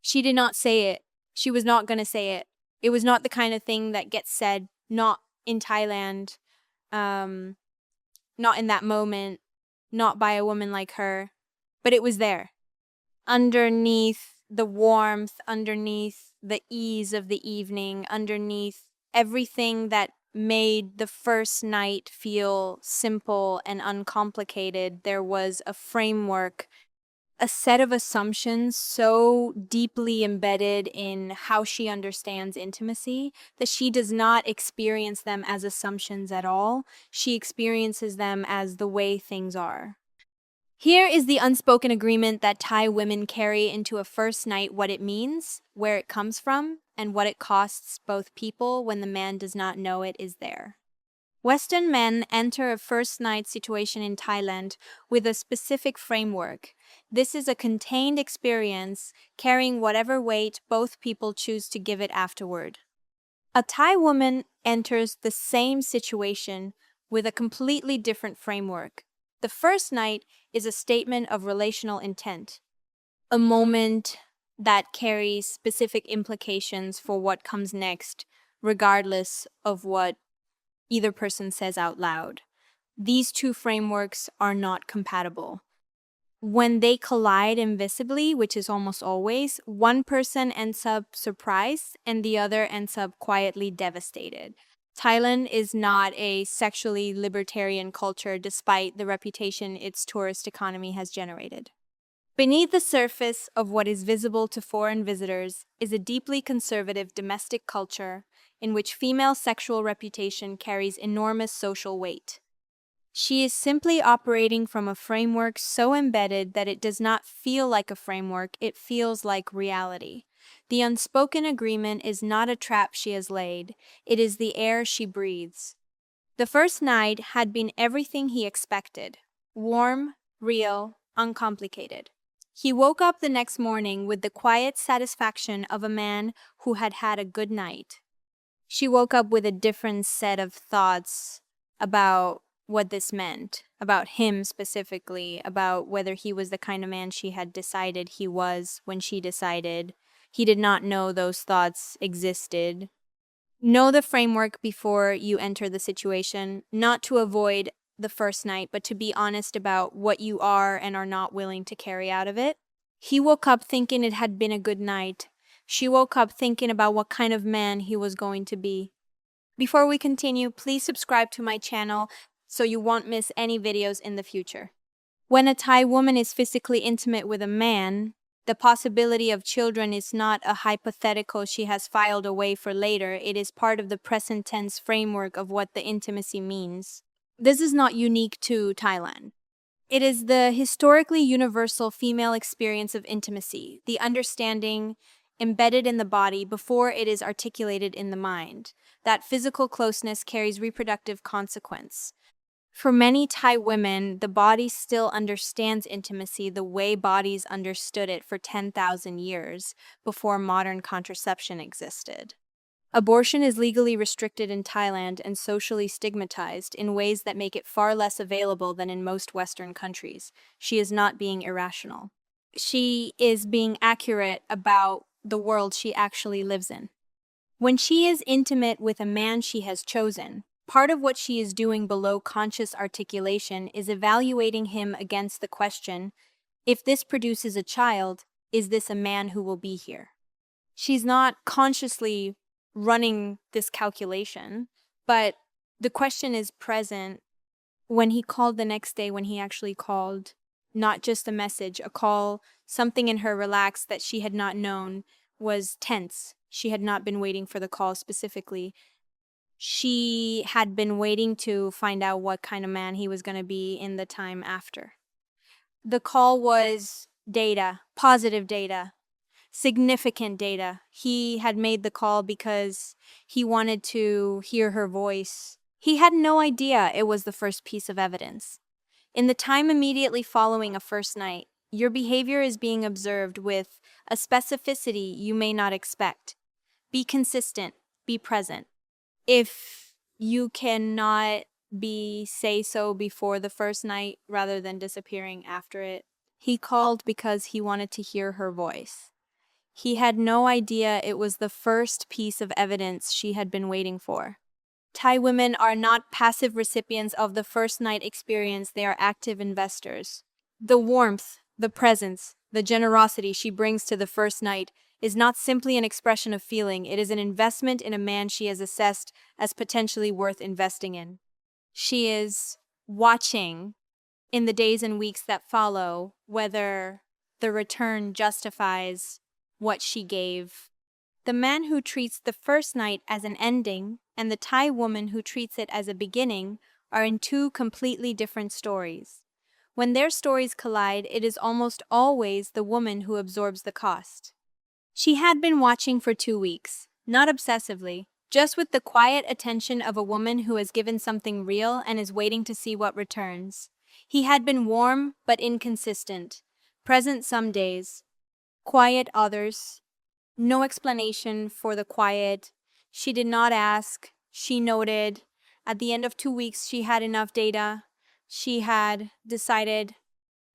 She did not say it. She was not going to say it. It was not the kind of thing that gets said, not in Thailand, um, not in that moment, not by a woman like her, but it was there. Underneath the warmth, underneath the ease of the evening, underneath everything that made the first night feel simple and uncomplicated, there was a framework, a set of assumptions so deeply embedded in how she understands intimacy that she does not experience them as assumptions at all. She experiences them as the way things are. Here is the unspoken agreement that Thai women carry into a first night: what it means, where it comes from, and what it costs both people when the man does not know it is there. Western men enter a first night situation in Thailand with a specific framework. This is a contained experience carrying whatever weight both people choose to give it afterward. A Thai woman enters the same situation with a completely different framework. The first night is a statement of relational intent, a moment that carries specific implications for what comes next, regardless of what either person says out loud. These two frameworks are not compatible. When they collide invisibly, which is almost always, one person ends up surprised and the other ends up quietly devastated. Thailand is not a sexually libertarian culture despite the reputation its tourist economy has generated. Beneath the surface of what is visible to foreign visitors is a deeply conservative domestic culture in which female sexual reputation carries enormous social weight. She is simply operating from a framework so embedded that it does not feel like a framework, it feels like reality. The unspoken agreement is not a trap she has laid, it is the air she breathes. The first night had been everything he expected: warm, real, uncomplicated. He woke up the next morning with the quiet satisfaction of a man who had had a good night. She woke up with a different set of thoughts about what this meant, about him specifically, about whether he was the kind of man she had decided he was when she decided. He did not know those thoughts existed. Know the framework before you enter the situation, not to avoid the first night, but to be honest about what you are and are not willing to carry out of it. He woke up thinking it had been a good night. She woke up thinking about what kind of man he was going to be. Before we continue, please subscribe to my channel so you won't miss any videos in the future. When a Thai woman is physically intimate with a man, the possibility of children is not a hypothetical she has filed away for later. It is part of the present tense framework of what the intimacy means. This is not unique to Thailand. It is the historically universal female experience of intimacy, the understanding embedded in the body before it is articulated in the mind. That physical closeness carries reproductive consequence. For many Thai women, the body still understands intimacy the way bodies understood it for 10,000 years before modern contraception existed. Abortion is legally restricted in Thailand and socially stigmatized in ways that make it far less available than in most Western countries. She is not being irrational. She is being accurate about the world she actually lives in. When she is intimate with a man she has chosen, part of what she is doing below conscious articulation is evaluating him against the question, if this produces a child, is this a man who will be here? She's not consciously running this calculation, but the question is present. When he called the next day, when he actually called, not just a message, a call, something in her relaxed that she had not known was tense. She had not been waiting for the call specifically. She had been waiting to find out what kind of man he was going to be in the time after. The call was data, positive data, significant data. He had made the call because he wanted to hear her voice. He had no idea it was the first piece of evidence. In the time immediately following a first night, your behavior is being observed with a specificity you may not expect. Be consistent, be present. If you cannot say so before the first night rather than disappearing after it, he called because he wanted to hear her voice. He had no idea it was the first piece of evidence she had been waiting for. Thai women are not passive recipients of the first night experience, they are active investors. The warmth, the presence, the generosity she brings to the first night is not simply an expression of feeling, it is an investment in a man she has assessed as potentially worth investing in. She is watching in the days and weeks that follow whether the return justifies what she gave. The man who treats the first night as an ending and the Thai woman who treats it as a beginning are in two completely different stories. When their stories collide, it is almost always the woman who absorbs the cost. She had been watching for 2 weeks, not obsessively, just with the quiet attention of a woman who has given something real and is waiting to see what returns. He had been warm but inconsistent, present some days, quiet others. No explanation for the quiet. She did not ask. She noted. At the end of 2 weeks, she had enough data. She had decided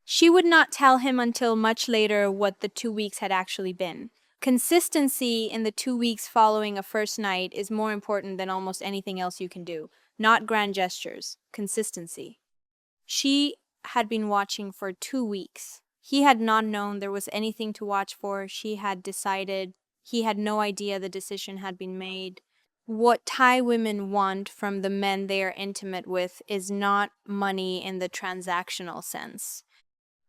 she would not tell him until much later what the 2 weeks had actually been. Consistency in the 2 weeks following a first night is more important than almost anything else you can do. Not grand gestures. Consistency. She had been watching for 2 weeks. He had not known there was anything to watch for. She had decided. He had no idea the decision had been made. What Thai women want from the men they are intimate with is not money in the transactional sense.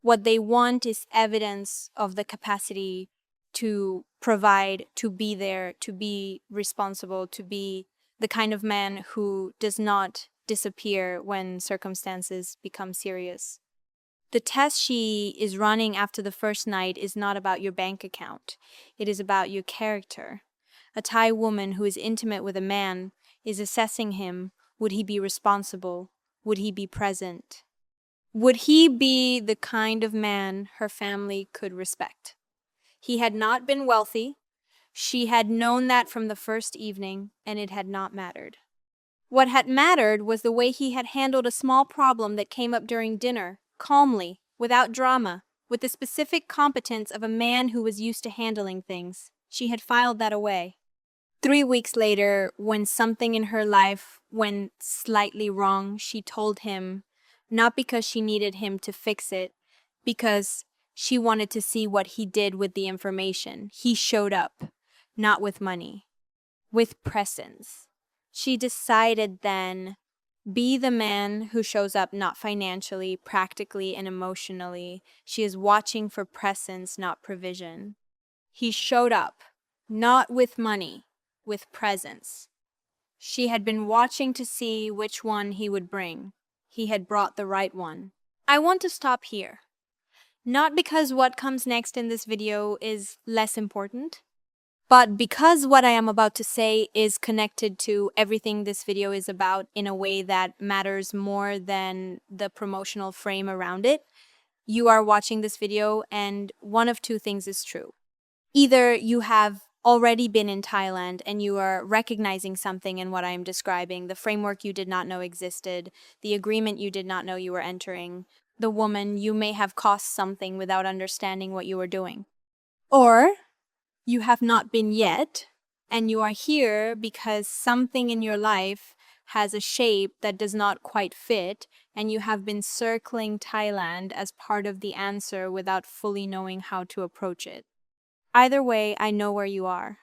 What they want is evidence of the capacity to provide, to be there, to be responsible, to be the kind of man who does not disappear when circumstances become serious. The test she is running after the first night is not about your bank account. It is about your character. A Thai woman who is intimate with a man is assessing him. Would he be responsible? Would he be present? Would he be the kind of man her family could respect? He had not been wealthy. She had known that from the first evening, and it had not mattered. What had mattered was the way he had handled a small problem that came up during dinner, calmly, without drama, with the specific competence of a man who was used to handling things. She had filed that away. 3 weeks later, when something in her life went slightly wrong, she told him, not because she needed him to fix it, because she wanted to see what he did with the information. He showed up, not with money, with presence. She decided then, be the man who shows up not financially, practically, and emotionally. She is watching for presence, not provision. He showed up, not with money, with presence. She had been watching to see which one he would bring. He had brought the right one. I want to stop here. Not because what comes next in this video is less important, but because what I am about to say is connected to everything this video is about in a way that matters more than the promotional frame around it. You are watching this video and one of two things is true. Either you have already been in Thailand and you are recognizing something in what I am describing, the framework you did not know existed, the agreement you did not know you were entering, the woman you may have cost something without understanding what you were doing. Or you have not been yet, and you are here because something in your life has a shape that does not quite fit, and you have been circling Thailand as part of the answer without fully knowing how to approach it. Either way, I know where you are.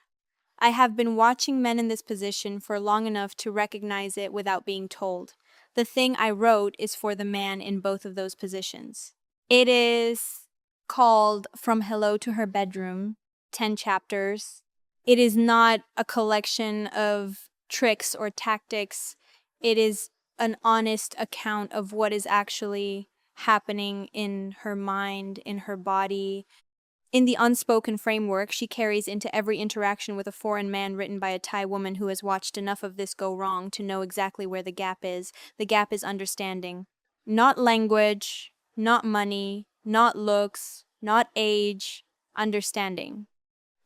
I have been watching men in this position for long enough to recognize it without being told. The thing I wrote is for the man in both of those positions. It is called From Hello to Her Bedroom, 10 chapters. It is not a collection of tricks or tactics. It is an honest account of what is actually happening in her mind, in her body. In the Unspoken framework, she carries into every interaction with a foreign man written by a Thai woman who has watched enough of this go wrong to know exactly where the gap is. The gap is understanding. Not language, not money, not looks, not age, understanding.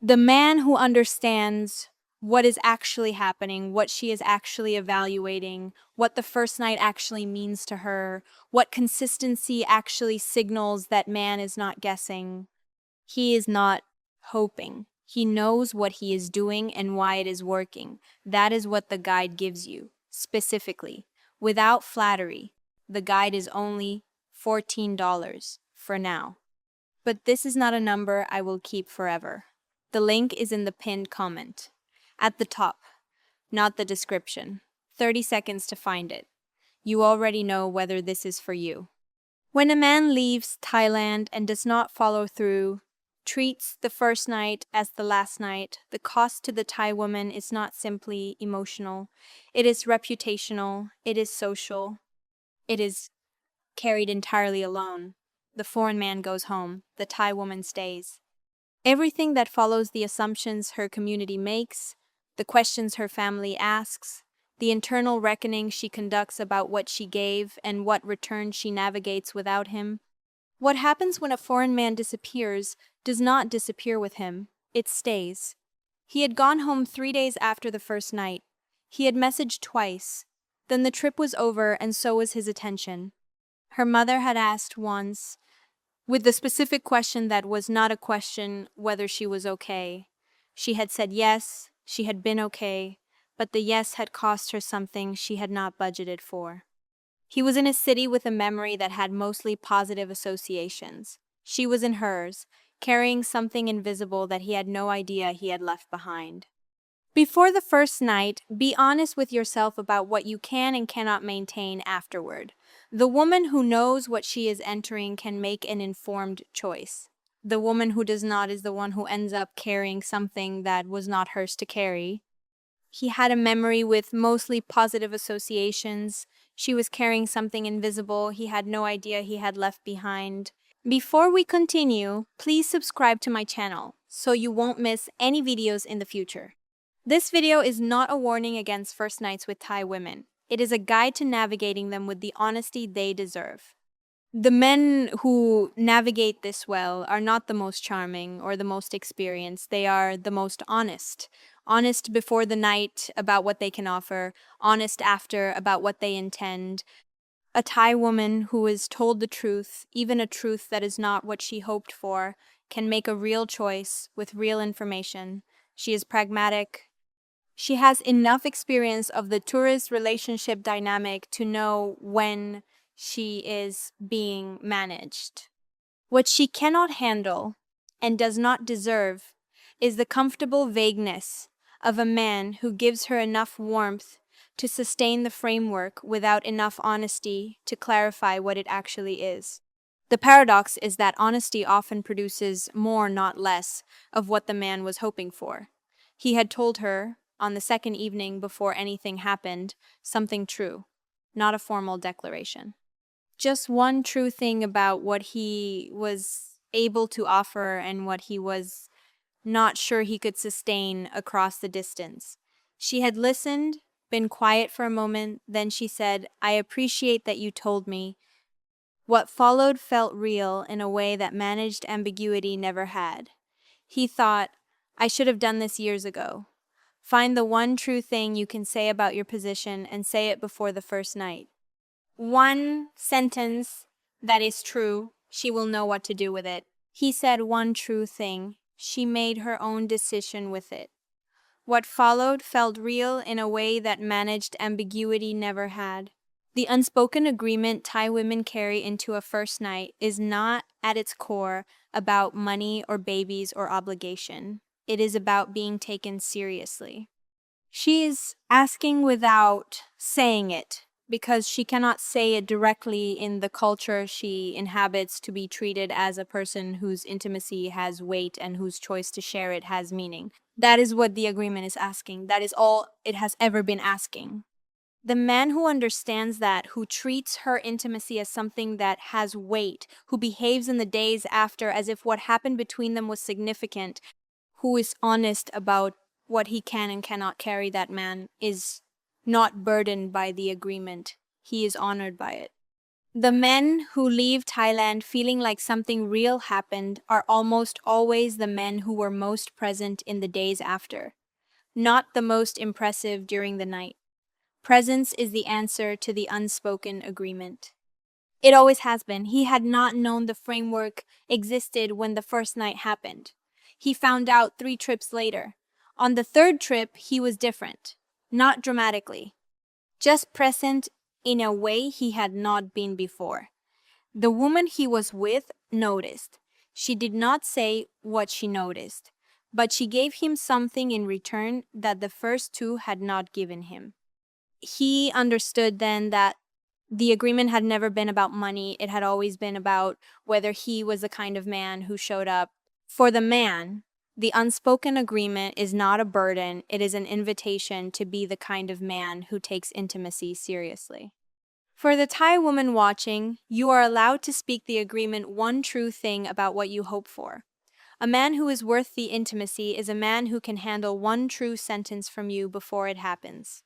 The man who understands what is actually happening, what she is actually evaluating, what the first night actually means to her, what consistency actually signals that man is not guessing. He is not hoping. He knows what he is doing and why it is working. That is what the guide gives you, specifically. Without flattery, the guide is only $14 for now. But this is not a number I will keep forever. The link is in the pinned comment. At the top, not the description. 30 seconds to find it. You already know whether this is for you. When a man leaves Thailand and does not follow through, treats the first night as the last night, the cost to the Thai woman is not simply emotional. It is reputational, it is social, it is carried entirely alone. The foreign man goes home, the Thai woman stays. Everything that follows the assumptions her community makes, the questions her family asks, the internal reckoning she conducts about what she gave and what return she navigates without him. What happens when a foreign man disappears does not disappear with him, it stays. He had gone home 3 days after the first night. He had messaged twice. Then the trip was over and so was his attention. Her mother had asked once, with the specific question that was not a question whether she was okay. She had said yes, she had been okay, but the yes had cost her something she had not budgeted for. He was in a city with a memory that had mostly positive associations. She was in hers, carrying something invisible that he had no idea he had left behind. Before the first night, be honest with yourself about what you can and cannot maintain afterward. The woman who knows what she is entering can make an informed choice. The woman who does not is the one who ends up carrying something that was not hers to carry. He had a memory with mostly positive associations. She was carrying something invisible he had no idea he had left behind. Before we continue, please subscribe to my channel so you won't miss any videos in the future. This video is not a warning against first nights with Thai women. It is a guide to navigating them with the honesty they deserve. The men who navigate this well are not the most charming or the most experienced. They are the most honest. Honest before the night about what they can offer, honest after about what they intend. A Thai woman who is told the truth, even a truth that is not what she hoped for, can make a real choice with real information. She is pragmatic. She has enough experience of the tourist relationship dynamic to know when she is being managed. What she cannot handle and does not deserve is the comfortable vagueness of a man who gives her enough warmth to sustain the framework without enough honesty to clarify what it actually is. The paradox is that honesty often produces more, not less, of what the man was hoping for. He had told her, on the second evening before anything happened, something true, not a formal declaration. Just one true thing about what he was able to offer and what he was not sure he could sustain across the distance. She had listened, been quiet for a moment, then she said, "I appreciate that you told me." What followed felt real in a way that managed ambiguity never had. He thought, "I should have done this years ago." Find the one true thing you can say about your position and say it before the first night. One sentence that is true, she will know what to do with it. He said one true thing. She made her own decision with it. What followed felt real in a way that managed ambiguity never had. The unspoken agreement Thai women carry into a first night is not, at its core, about money or babies or obligation. It is about being taken seriously. She is asking without saying it, because she cannot say it directly in the culture she inhabits to be treated as a person whose intimacy has weight and whose choice to share it has meaning. That is what the agreement is asking. That is all it has ever been asking. The man who understands that, who treats her intimacy as something that has weight, who behaves in the days after as if what happened between them was significant, who is honest about what he can and cannot carry, that man is not burdened by the agreement. He is honored by it. The men who leave Thailand feeling like something real happened are almost always the men who were most present in the days after, not the most impressive during the night. Presence is the answer to the unspoken agreement. It always has been. He had not known the framework existed when the first night happened. he found out 3 trips later. On the third trip, he was different. Not dramatically, just present in a way he had not been before. The woman he was with noticed. She did not say what she noticed, but she gave him something in return that the first two had not given him. He understood then that the agreement had never been about money. It had always been about whether he was the kind of man who showed up. For the man, the unspoken agreement is not a burden, it is an invitation to be the kind of man who takes intimacy seriously. For the Thai woman watching, you are allowed to speak the agreement one true thing about what you hope for. A man who is worth the intimacy is a man who can handle one true sentence from you before it happens.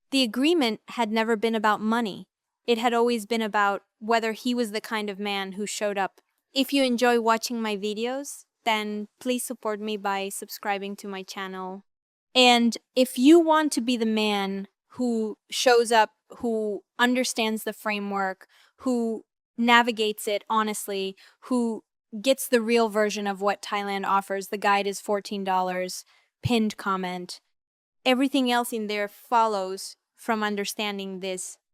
The agreement had never been about money. It had always been about whether he was the kind of man who showed up. If you enjoy watching my videos, then please support me by subscribing to my channel. And if you want to be the man who shows up, who understands the framework, who navigates it honestly, who gets the real version of what Thailand offers, the guide is $14, pinned comment. Everything else in there follows from understanding this